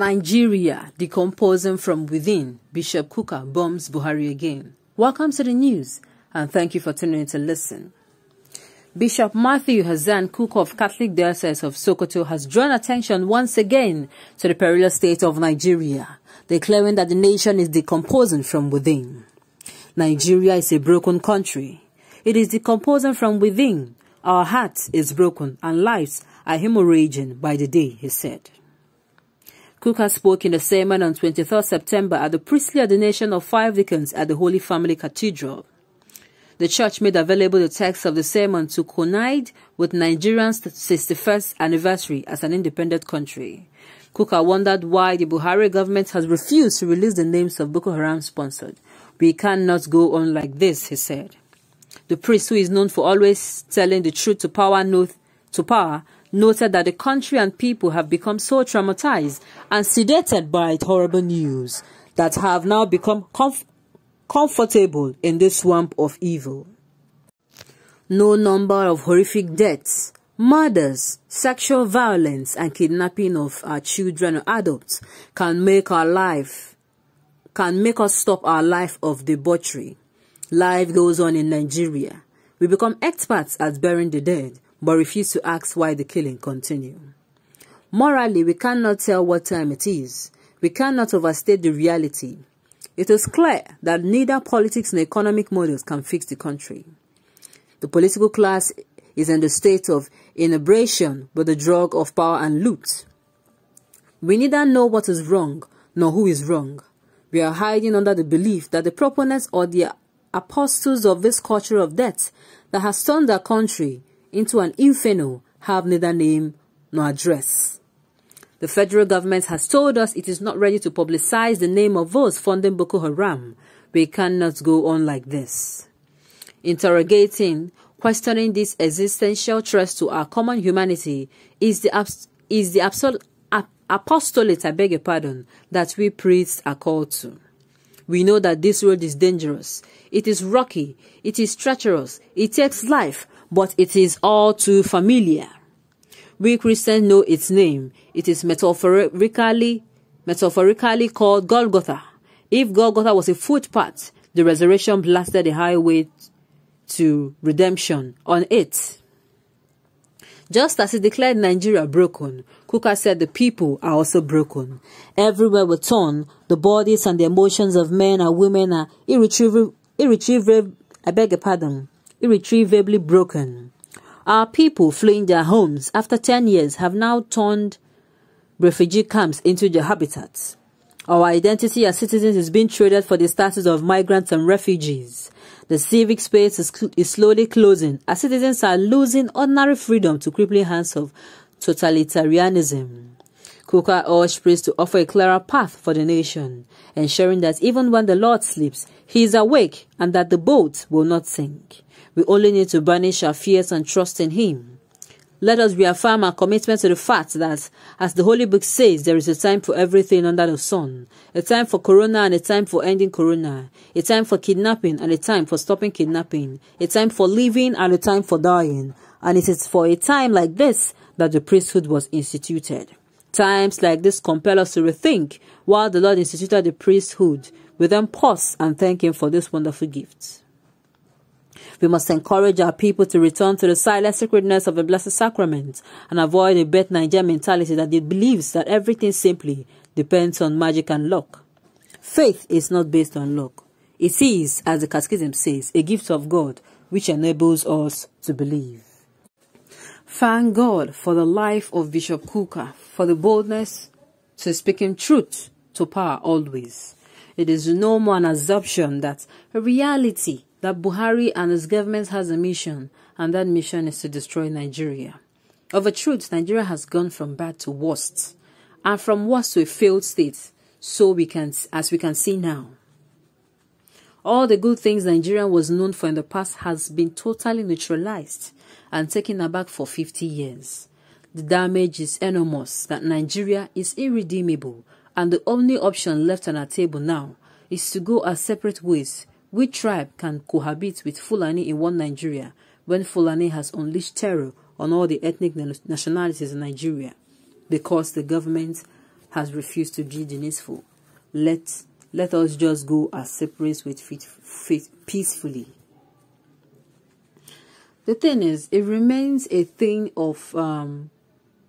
Nigeria decomposing from within. Bishop Kukah bombs Buhari again. Welcome to the news, and thank you for tuning in to listen. Bishop Matthew Hassan Kukah of Catholic Diocese of Sokoto has drawn attention once again to the perilous state of Nigeria, declaring that the nation is decomposing from within. Nigeria is a broken country. It is decomposing from within. Our heart is broken and lives are hemorrhaging by the day, he said. Kukah spoke in a sermon on 23rd September at the priestly ordination of 5 deacons at the Holy Family Cathedral. The church made available the text of the sermon to coincide with Nigeria's 61st anniversary as an independent country. Kukah wondered why the Buhari government has refused to release the names of Boko Haram sponsored. We cannot go on like this, he said. The priest, who is known for always telling the truth to power, noted that the country and people have become so traumatized and sedated by horrible news that have now become comfortable in this swamp of evil. No number of horrific deaths, murders, sexual violence, and kidnapping of our children or adults can make us stop our life of debauchery. Life goes on in Nigeria. We become experts at burying the dead, but refuse to ask why the killing continue. Morally, we cannot tell what time it is. We cannot overstate the reality. It is clear that neither politics nor economic models can fix the country. The political class is in the state of inebriation with the drug of power and loot. We neither know what is wrong nor who is wrong. We are hiding under the belief that the proponents or the apostles of this culture of death that has turned our country into an inferno have neither name nor address. The federal government has told us it is not ready to publicize the name of those funding Boko Haram. We cannot go on like this. Questioning this existential threat to our common humanity is the apostolate, that we priests are called to. We know that this road is dangerous. It is rocky. It is treacherous. It takes life, but it is all too familiar. We Christians know its name. It is metaphorically called Golgotha. If Golgotha was a footpath, the resurrection blasted the highway to redemption on it. Just as he declared Nigeria broken, Kukah said the people are also broken. Everywhere we turn, the bodies and the emotions of men and women are irretrievably broken. Our people fleeing their homes after 10 years have now turned refugee camps into their habitats. Our identity as citizens is being traded for the status of migrants and refugees. The civic space is slowly closing as citizens are losing ordinary freedom to crippling hands of totalitarianism. Kukah urged priests to offer a clearer path for the nation, ensuring that even when the Lord sleeps, he is awake and that the boat will not sink. We only need to banish our fears and trust in him. Let us reaffirm our commitment to the fact that, as the Holy Book says, there is a time for everything under the sun. A time for corona and a time for ending corona. A time for kidnapping and a time for stopping kidnapping. A time for living and a time for dying. And it is for a time like this that the priesthood was instituted. Times like this compel us to rethink why the Lord instituted the priesthood. We then pause and thank him for this wonderful gift. We must encourage our people to return to the silent sacredness of the Blessed Sacrament and avoid a bad Nigerian mentality that it believes that everything simply depends on magic and luck. Faith is not based on luck. It is, as the Catechism says, a gift of God which enables us to believe. Thank God for the life of Bishop Kukah, for the boldness to speaking truth to power always. It is no more an assumption that a reality that Buhari and his government has a mission, and that mission is to destroy Nigeria. Of a truth, Nigeria has gone from bad to worst, and from worst to a failed state, as we can see now. All the good things Nigeria was known for in the past has been totally neutralized and taken aback for 50 years. The damage is enormous, that Nigeria is irredeemable, and the only option left on our table now is to go our separate ways. Which tribe can cohabit with Fulani in one Nigeria when Fulani has unleashed terror on all the ethnic nationalities in Nigeria? Because the government has refused to do the needful. Let us just go our separate ways peacefully. The thing is, it remains a thing of,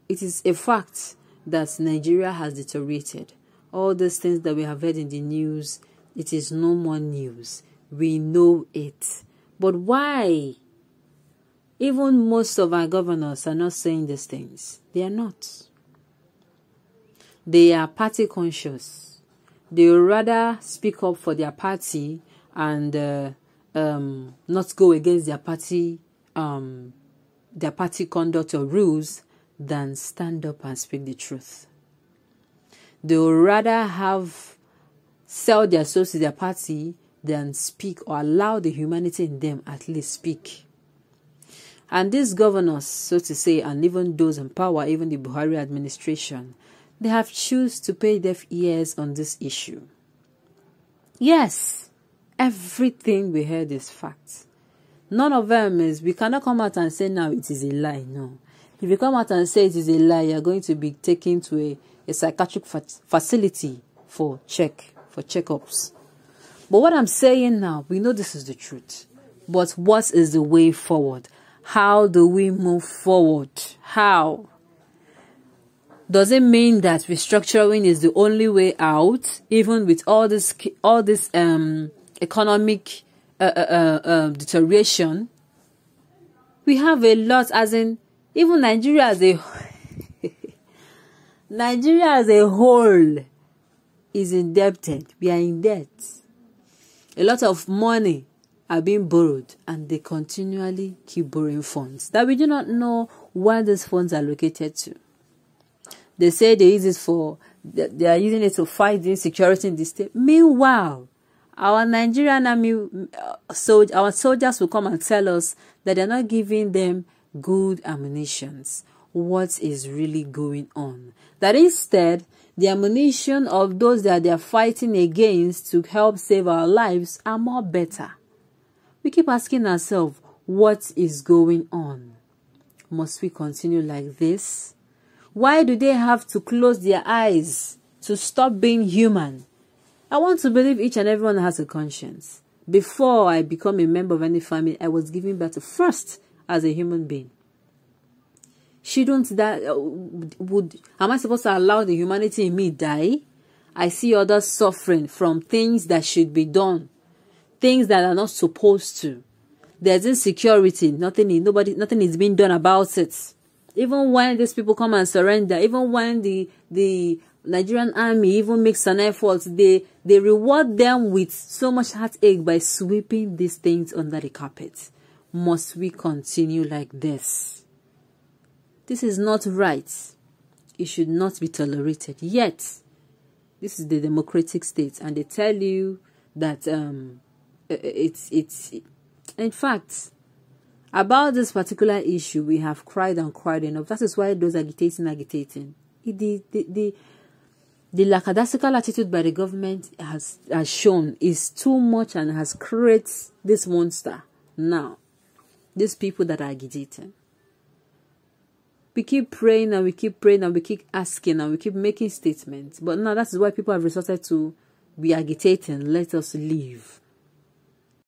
it is a fact that Nigeria has deteriorated. All these things that we have heard in the news, it is no more news. We know it. But why? Even most of our governors are not saying these things. They are not. They are party conscious. They would rather speak up for their party and not go against their party conduct or rules than stand up and speak the truth. They would rather sell their souls to their party than speak or allow the humanity in them at least speak. And these governors, so to say, and even those in power, even the Buhari administration, they have chosen to pay deaf ears on this issue. Yes, everything we heard is fact. None of them is, we cannot come out and say now it is a lie, no. If you come out and say it is a lie, you're going to be taken to a psychiatric facility for checkups. But what I'm saying now, we know this is the truth. But what is the way forward? How do we move forward? How? Does it mean that restructuring is the only way out, even with all this economic deterioration? We have a lot, as in even Nigeria as a whole is indebted. We are in debt. A lot of money are being borrowed, and they continually keep borrowing funds that we do not know where these funds are located to. They say they use it they are using it to fight the insecurity in the state. Meanwhile, our Nigerian army, our soldiers will come and tell us that they're not giving them good ammunitions. What is really going on? That instead, the ammunition of those that they are fighting against to help save our lives are more better. We keep asking ourselves, what is going on? Must we continue like this? Why do they have to close their eyes to stop being human? I want to believe each and everyone has a conscience. Before I become a member of any family, I was given birth first as a human being. Shouldn't that, am I supposed to allow the humanity in me die? I see others suffering from things that should be done. Things that are not supposed to. There's insecurity. Nothing is being done about it. Even when these people come and surrender, even when the Nigerian army even makes an effort, they reward them with so much heartache by sweeping these things under the carpet. Must we continue like this? This is not right. It should not be tolerated. Yet, this is the democratic state, and they tell you that in fact, about this particular issue, we have cried and cried enough. That is why those agitating. The lackadaisical attitude by the government has shown is too much and has created this monster. Now, these people that are agitating. We keep praying and we keep praying and we keep asking and we keep making statements. But now that is why people have resorted to be agitating. Let us leave.